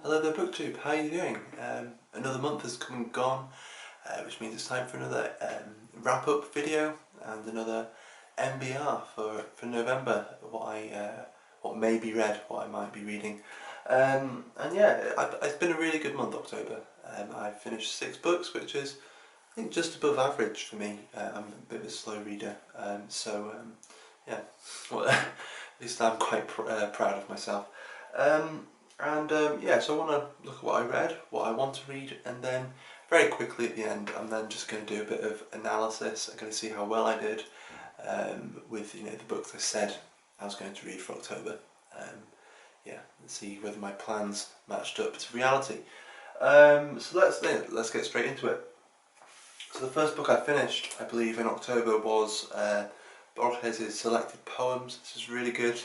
Hello there BookTube, how are you doing? Another month has come and gone, which means it's time for another wrap-up video and another MBR for November, what may be read, what I might be reading. And yeah, it's been a really good month, October. I've finished 6 books, which is, I think, just above average for me. I'm a bit of a slow reader, yeah, well, at least I'm quite proud of myself. Yeah, so I want to look at what I read, what I want to read, and then very quickly at the end I'm then just going to do a bit of analysis. I'm going to see how well I did with the books I said I was going to read for October. Yeah, and see whether my plans matched up to reality. So let's get straight into it. So the first book I finished, I believe, in October was Borges' Selected Poems. This is really good.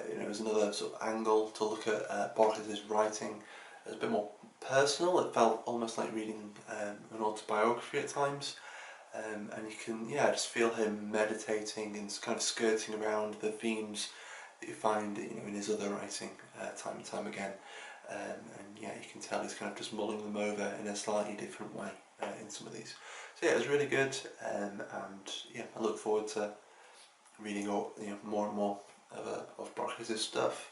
It was another sort of angle to look at Borges' writing. It was a bit more personal. It felt almost like reading an autobiography at times, and you can just feel him meditating and kind of skirting around the themes that you find in his other writing time and time again. And yeah, you can tell he's kind of just mulling them over in a slightly different way in some of these. So yeah, it was really good, and yeah, I look forward to reading more and more of Borges' stuff.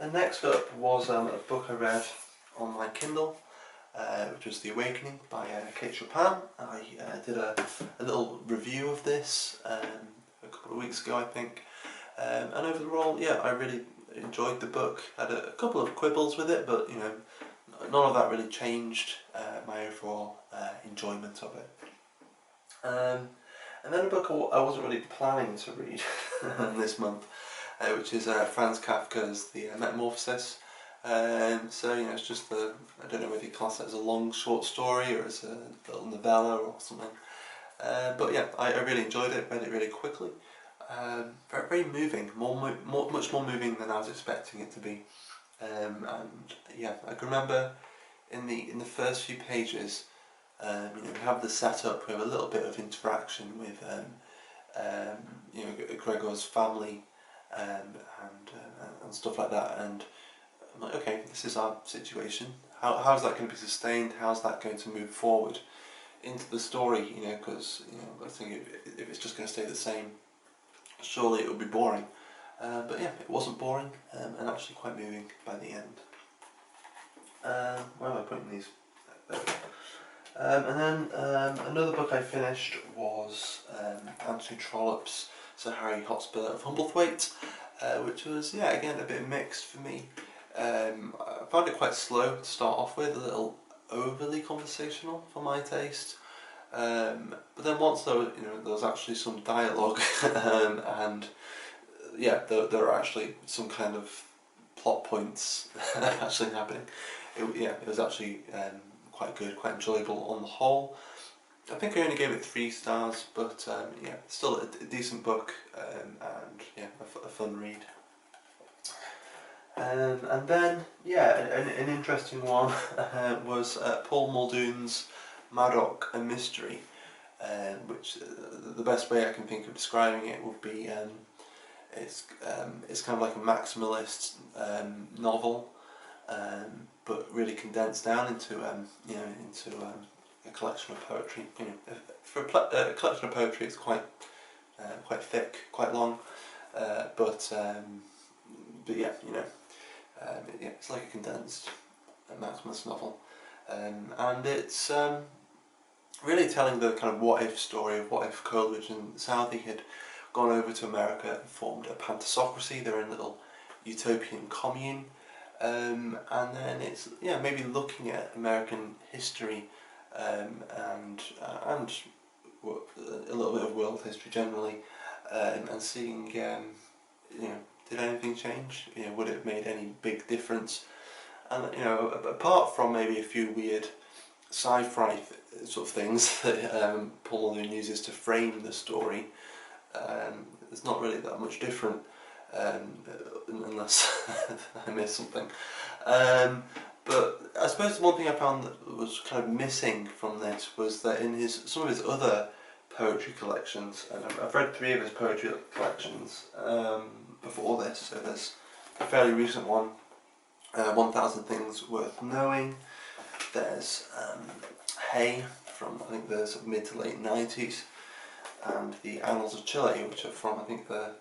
And next up was a book I read on my Kindle, which was The Awakening by Ezra Pound. I did a little review of this a couple of weeks ago, I think, and overall, yeah, I really enjoyed the book. I had a couple of quibbles with it, but none of that really changed my overall enjoyment of it. And then a book I wasn't really planning to read this month, which is Franz Kafka's The Metamorphosis. So it's just I don't know whether you class it as a long short story or as a little novella or something. But yeah, I really enjoyed it. Read it really quickly. Very, very moving, much more moving than I was expecting it to be. And yeah, I can remember in the first few pages. We have the setup. We have a little bit of interaction with Gregor's family and stuff like that. And I'm like, okay, this is our situation. How is that going to be sustained? How is that going to move forward into the story? Because I think if it's just going to stay the same, surely it would be boring. But yeah, it wasn't boring and actually quite moving by the end. Where am I putting these? There we go. And then another book I finished was Anthony Trollope's Sir Harry Hotspur of Humblethwaite, which was, yeah, again, a bit mixed for me. I found it quite slow to start off with, a little overly conversational for my taste. But then once there was actually some dialogue, and yeah, there are actually some kind of plot points actually happening. It was actually quite good, quite enjoyable on the whole. I think I only gave it 3 stars, but yeah, still a decent book, and yeah, a fun read. And then, yeah, an interesting one was Paul Muldoon's Maddox, a Mystery, which the best way I can think of describing it would be it's kind of like a maximalist novel, but really condensed down into a collection of poetry. For a collection of poetry, it's quite thick, quite long, but yeah, it's like a condensed maximalist novel, and it's really telling the kind of what if story of what if Coleridge and Southey had gone over to America and formed a pantasocracy, their own little utopian commune. And then it's maybe looking at American history and a little bit of world history generally, and seeing did anything change? Would it have made any big difference? And apart from maybe a few weird sci-fi sort of things that Paul Muldoon uses to frame the story, it's not really that much different. Unless I missed something. But I suppose the one thing I found that was kind of missing from this was that in some of his other poetry collections, and I've read 3 of his poetry collections before this, so there's a fairly recent one 1000 Things Worth Knowing. There's Hay from, I think, the sort of mid to late 90s, and the Annals of Chile, which are from, I think, the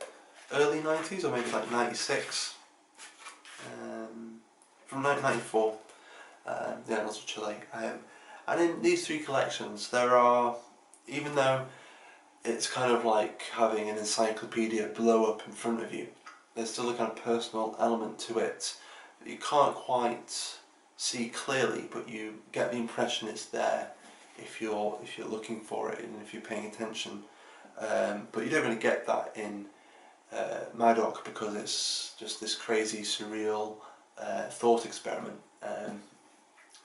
early 90s, or maybe like 96, from 1994, the Annals of Chile. And in these three collections, there are, even though it's kind of like having an encyclopedia blow up in front of you, there's still a kind of personal element to it that you can't quite see clearly, but you get the impression it's there if you're looking for it and if you're paying attention. But you don't really get that in Maddox, because it's just this crazy, surreal thought experiment. And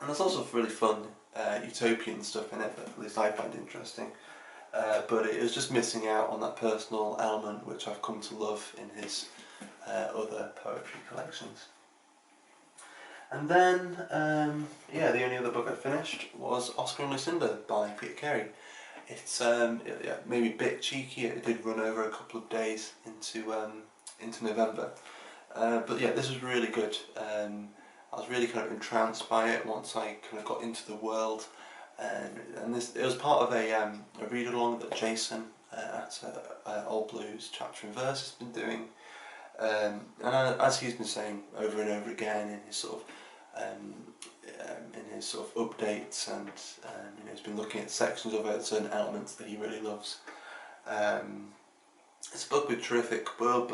there's also really fun utopian stuff in it that at least I find interesting. But it was just missing out on that personal element which I've come to love in his other poetry collections. And then, the only other book I finished was Oscar and Lucinda by Peter Carey. It's maybe a bit cheeky. It did run over a couple of days into November, but yeah, this was really good. I was really kind of entranced by it once I kind of got into the world, and it was part of a read along that Jason at Old Blues Chapter and Verse has been doing, and as he's been saying over and over again in his sort of updates, and he's been looking at sections of it, certain elements that he really loves. It's a book with terrific world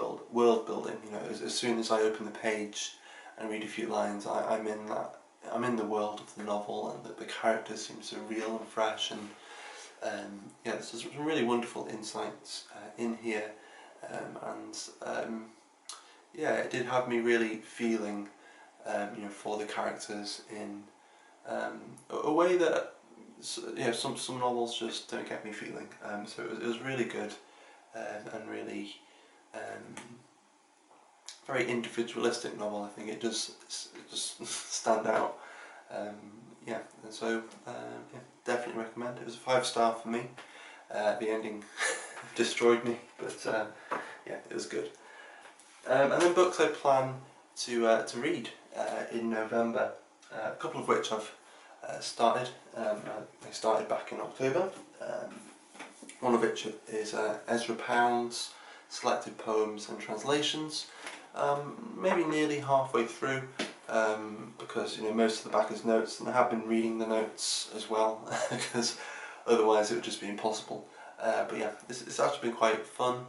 building. As soon as I open the page and read a few lines, I'm in the world of the novel, and the characters seem so real and fresh, and there's some really wonderful insights in here, it did have me really feeling for the characters in a way that some novels just don't get me feeling. So it was really good, and really very individualistic novel. I think it does just stand out. Definitely recommend. It was a 5-star for me. The ending destroyed me, but it was good. And then books I plan to read in November, a couple of which I've started. I started back in October. One of which is Ezra Pound's Selected Poems and Translations. Maybe nearly halfway through, because most of the back is notes, and I have been reading the notes as well, because otherwise it would just be impossible. But yeah, it's actually been quite fun.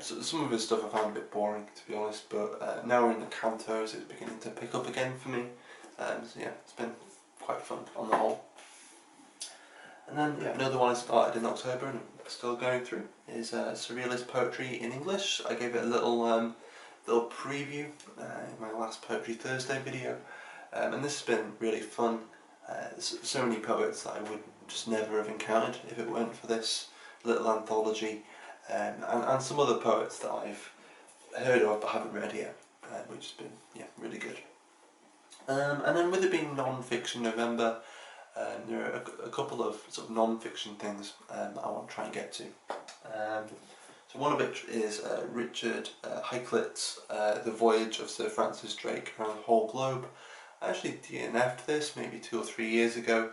So some of his stuff I found a bit boring, to be honest, but now we're in the cantos, it's beginning to pick up again for me. It's been quite fun on the whole. And then another one I started in October and still going through is Surrealist Poetry in English. I gave it a little preview in my last Poetry Thursday video, and this has been really fun. So many poets that I would just never have encountered if it weren't for this little anthology, and some other poets that I've heard of but haven't read yet, which has been really good. And then with it being non-fiction November, there are a couple of sort of non-fiction things I want to try and get to. So one of which is Richard Heichlit's The Voyage of Sir Francis Drake Around the Whole Globe. I actually DNF'd this maybe 2 or 3 years ago,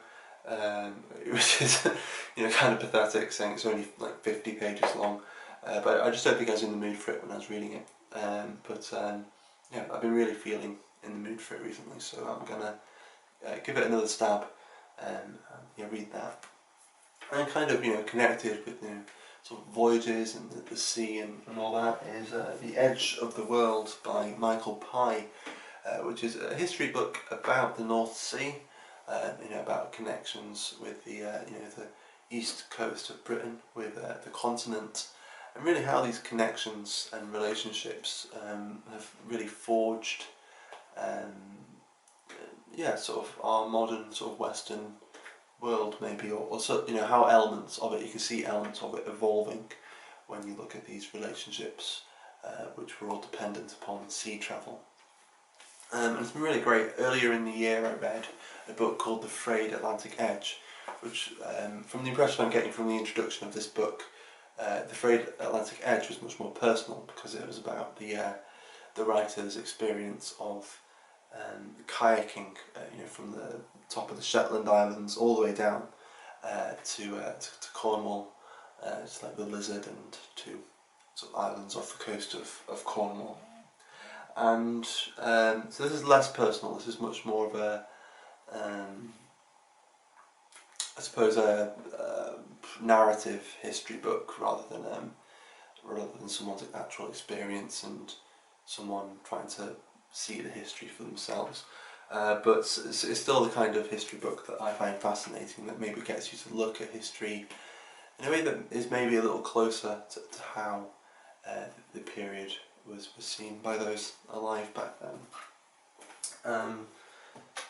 which is kind of pathetic, saying it's only like 50 pages long, but I just don't think I was in the mood for it when I was reading it. I've been really feeling in the mood for it recently, so I'm gonna give it another stab and read that. And kind of connected with sort of voyages and the sea and all that is The Edge of the World by Michael Pye, which is a history book about the North Sea, about connections with the east coast of Britain with the continent, and really how these connections and relationships have really forged sort of our modern sort of Western world, maybe, or so, how elements of it, you can see elements of it evolving when you look at these relationships, which were all dependent upon sea travel. And it's been really great. Earlier in the year I read a book called The Frayed Atlantic Edge, which, from the impression I'm getting from the introduction of this book, The Frayed Atlantic Edge was much more personal, because it was about the the writer's experience of kayaking, from the top of the Shetland Islands all the way down to Cornwall, just like the Lizard, and to sort of islands off the coast of Cornwall. And so this is less personal. This is much more of a, I suppose, a narrative history book rather than someone's actual experience and someone trying to see the history for themselves. But it's still the kind of history book that I find fascinating, that maybe gets you to look at history in a way that is maybe a little closer to how the period was seen by those alive back then.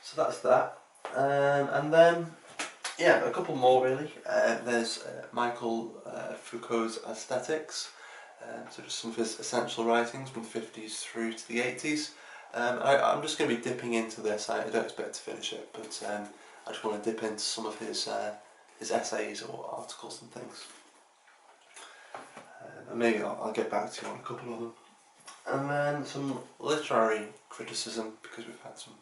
So that's that. And then, yeah, a couple more really. There's Michael Foucault's Aesthetics, so just some of his essential writings from the 50s through to the 80s. I'm just going to be dipping into this. I don't expect to finish it, but I just want to dip into some of his essays or articles and things. And maybe I'll get back to you on a couple of them. And then some literary criticism, because we've had some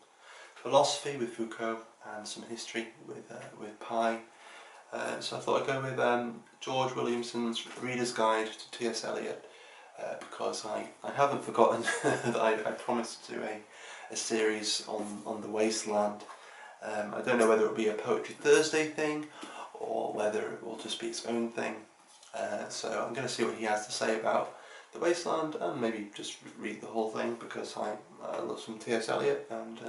philosophy with Foucault and some history with Pi. So I thought I'd go with George Williamson's Reader's Guide to T.S. Eliot, because I haven't forgotten that I promised to do a series on the Wasteland. I don't know whether it'll be a Poetry Thursday thing or whether it will just be its own thing. So I'm going to see what he has to say about the Wasteland, and maybe just read the whole thing, because I love some T.S. Eliot, and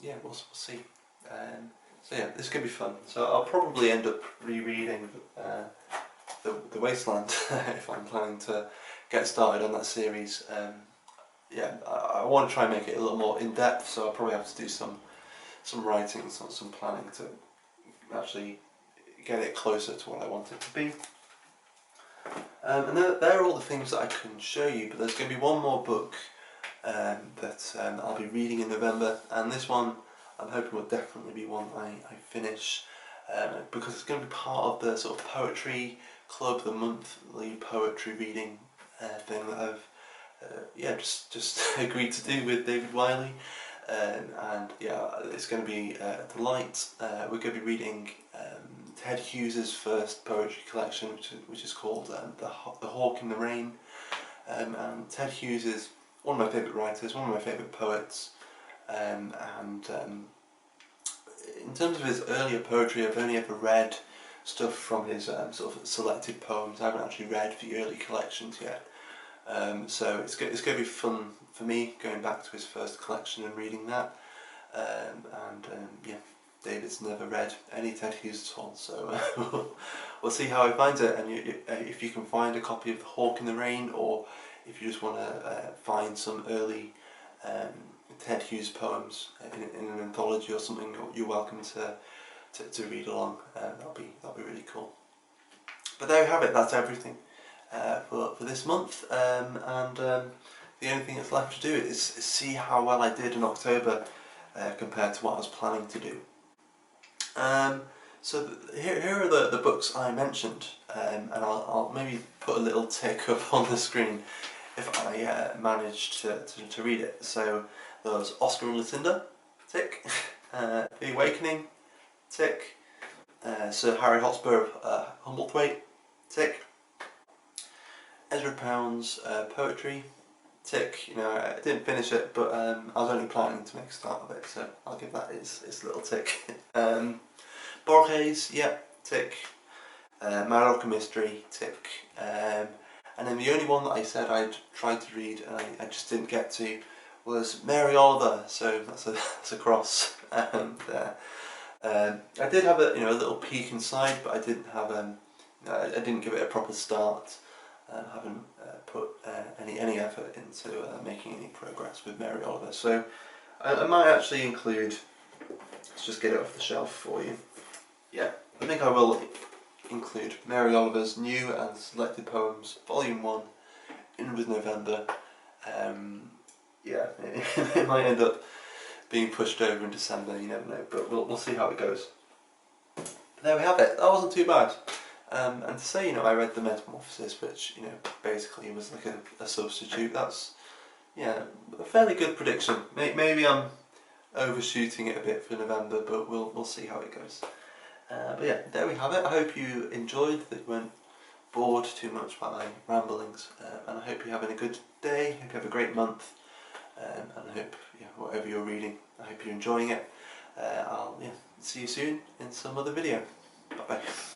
yeah, we'll see. So yeah, this could be fun. So I'll probably end up rereading the Wasteland if I'm planning to get started on that series. Yeah, I want to try and make it a little more in depth, so I'll probably have to do some writing, some planning to actually get it closer to what I want it to be. And there are all the things that I can show you, but there's going to be one more book that I'll be reading in November, and this one I'm hoping will definitely be one I finish, because it's going to be part of the sort of poetry club, the monthly poetry reading thing that I've just agreed to do with David Wiley, and yeah, it's going to be a delight. We're going to be reading Ted Hughes's first poetry collection, which is called The Hawk in the Rain, and Ted Hughes is one of my favourite writers, one of my favourite poets, and in terms of his earlier poetry, I've only ever read stuff from his sort of selected poems. I haven't actually read the early collections yet, so it's going to be fun for me going back to his first collection and reading that, yeah, David's never read any Ted Hughes at all, so we'll see how he finds it. And if you can find a copy of The Hawk in the Rain, or if you just want to find some early Ted Hughes poems in an anthology or something, you're welcome to read along. That'll be really cool. But there you have it. That's everything for this month, and the only thing that's left to do is see how well I did in October compared to what I was planning to do. So here are the books I mentioned, and I'll maybe put a little tick up on the screen if I manage to read it. So there was Oscar and Lucinda, tick. The Awakening, tick. Sir Harry Hotspur of Humblethwaite, tick. Ezra Pound's poetry, tick. I didn't finish it, but I was only planning to make a start of it, so I'll give that its little tick. Borges, yeah, tick. Maddox Mystery, tick. And then the only one that I said I'd tried to read and I just didn't get to was Mary Oliver, so that's a cross there. I did have a little peek inside, but I didn't have I didn't give it a proper start. I haven't put any effort into making any progress with Mary Oliver, so I might actually include. Let's just get it off the shelf for you. Yeah, I think I will include Mary Oliver's New and Selected Poems, Volume 1, in with November. Yeah, it might end up being pushed over in December, you never know, but we'll see how it goes. But there we have it. That wasn't too bad. And to say, I read the Metamorphosis, which, basically was like a substitute. That's yeah, a fairly good prediction. Maybe I'm overshooting it a bit for November, but we'll see how it goes. But yeah, there we have it. I hope you enjoyed, that you weren't bored too much by my ramblings, and I hope you're having a good day. I hope you have a great month, and I hope, yeah, whatever you're reading, I hope you're enjoying it. I'll see you soon in some other video. Bye bye.